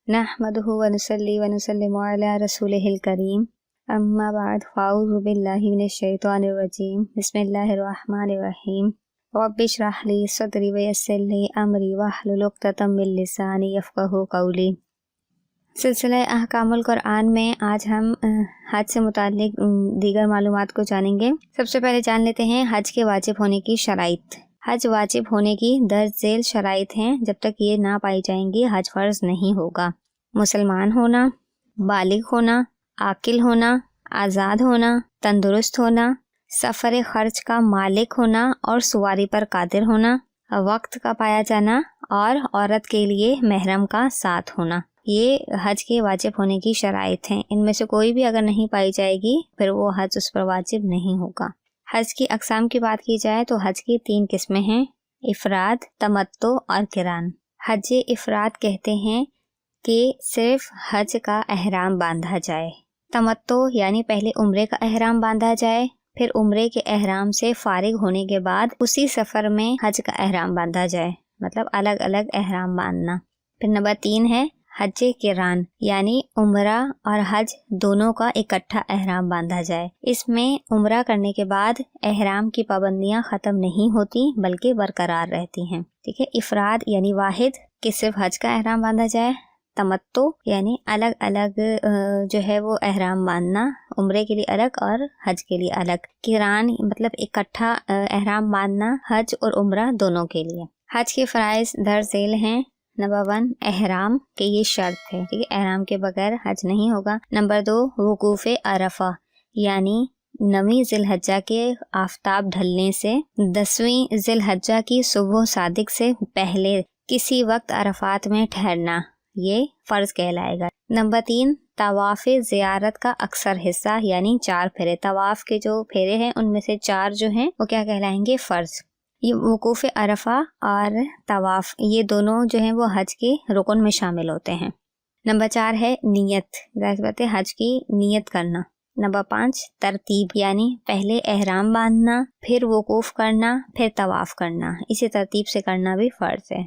नहमदुहु व नुसल्ली व नुसल्लिमु अला रसूलिहिल करीम अम्मा बाद फ़ाऊज़ु बिल्लाहि मिनश शैतानिर रजीम बिस्मिल्लाहिर रहमानिर रहीम रब्बि इश्रह ली सदरी व यस्सिर ली अमरी वहलुल उक़दतम मिन लिसानी यफ़क़हू क़ौली। सिलसिला अहकामुल कुरान में आज हम हज से मुताल्लिक़ दीगर मालूमात को जानेंगे। सबसे पहले जान लेते हैं हज के वाजिब होने की शराइत। हज वाजिब होने की दर्ज झेल शराइत हैं, जब तक ये ना पाई जाएंगी हज फ़र्ज़ नहीं होगा। मुसलमान होना, बालिग होना, आकिल होना, आज़ाद होना, तंदुरुस्त होना, सफ़र ख़र्च का मालिक होना और सवारी पर कादिर होना, वक्त का पाया जाना और औरत के लिए महरम का साथ होना, ये हज के वाजिब होने की शराइत हैं। इनमें से कोई भी अगर नहीं पाई जाएगी फिर वो हज उस पर वाजिब नहीं होगा। हज की अक़साम की बात की जाए तो हज की 3 किस्में हैं, इफ़राद, तमत्तु और किरान। हज इफ़राद कहते हैं कि सिर्फ हज का एहराम बांधा जाए। तमत्तु यानी पहले उम्रे का एहराम बांधा जाए, फिर उम्रे के एहराम से फारिग होने के बाद उसी सफ़र में हज का एहराम बांधा जाए, मतलब अलग अलग एहराम बांधना। फिर नंबर 3 है हज किरान, यानी उम्रा और हज दोनों का इकट्ठा एहराम बांधा जाए। इसमें उम्रा करने के बाद एहराम की पाबंदियां ख़त्म नहीं होती बल्कि बरकरार रहती हैं। ठीक है। इफ़राद यानी वाहिद कि सिर्फ हज का एहराम बांधा जाए। तमत्तु यानी अलग अलग जो है वो एहराम बांधना, उम्रे के लिए अलग और हज के लिए अलग। किरान मतलब इकट्ठा एहराम बांधना, हज और उम्रा दोनों के लिए। हज के फ़राइज़ दर्ज झेल हैं। नंबर 1 एहराम के ये शर्त है, ठीक है, एहराम के बगैर हज नहीं होगा। नंबर 2 वुकूफ़े अरफा, यानी 9वीं ज़िलहज्जा के आफताब ढलने से 10वीं ज़िलहज्जा की सुबह सादिक से पहले किसी वक्त अरफात में ठहरना, ये फ़र्ज कहलाएगा। नंबर 3 तवाफ़े ज़ियारत का अक्सर हिस्सा, यानी 4 फेरे। तवाफ़ के जो फेरे हैं उनमें से 4 जो हैं वो क्या कहलाएंगे, फ़र्ज। ये वुकूफ़ अरफा और तवाफ़ ये दोनों जो हैं वो हज के रुकन में शामिल होते हैं। नंबर 4 है नियत, ज़ाहिर बात है हज की नियत करना। नंबर 5 तरतीब, यानी पहले एहराम बांधना, फिर वुकूफ़ करना, फिर तवाफ़ करना, इसी तरतीब से करना भी फ़र्ज़ है।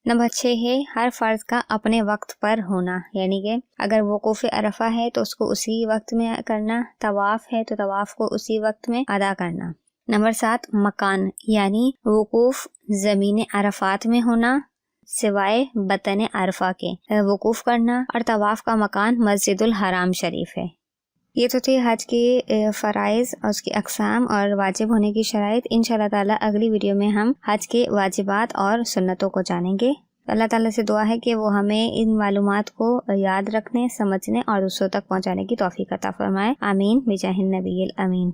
नंबर 6 है हर फ़र्ज़ का अपने वक्त पर होना, यानी कि अगर वुकूफ़ अरफा है तो उसको उसी वक्त में करना, तवाफ़ है तो तवाफ़ को उसी वक्त में अदा करना। नंबर 7 मकान, यानी वुकूफ़ ज़मीन अरफात में होना सिवाय बतन अरफा के वुकूफ़ करना, और तवाफ़ का मकान मस्जिदुल हराम शरीफ है। ये तो थे हज के फ़राइज़ और उसकी अक़साम और वाजिब होने की शराइत। इंशाअल्लाह ताला अगली वीडियो में हम हज के वाजिबात और सुन्नतों को जानेंगे। अल्लाह ताला से दुआ है कि वो हमें इन मालूमात को याद रखने, समझने और दूसरों तक पहुँचाने की तौफ़ीक़ अता फ़रमाए। आमीन बिजाहिन नबील अमीन।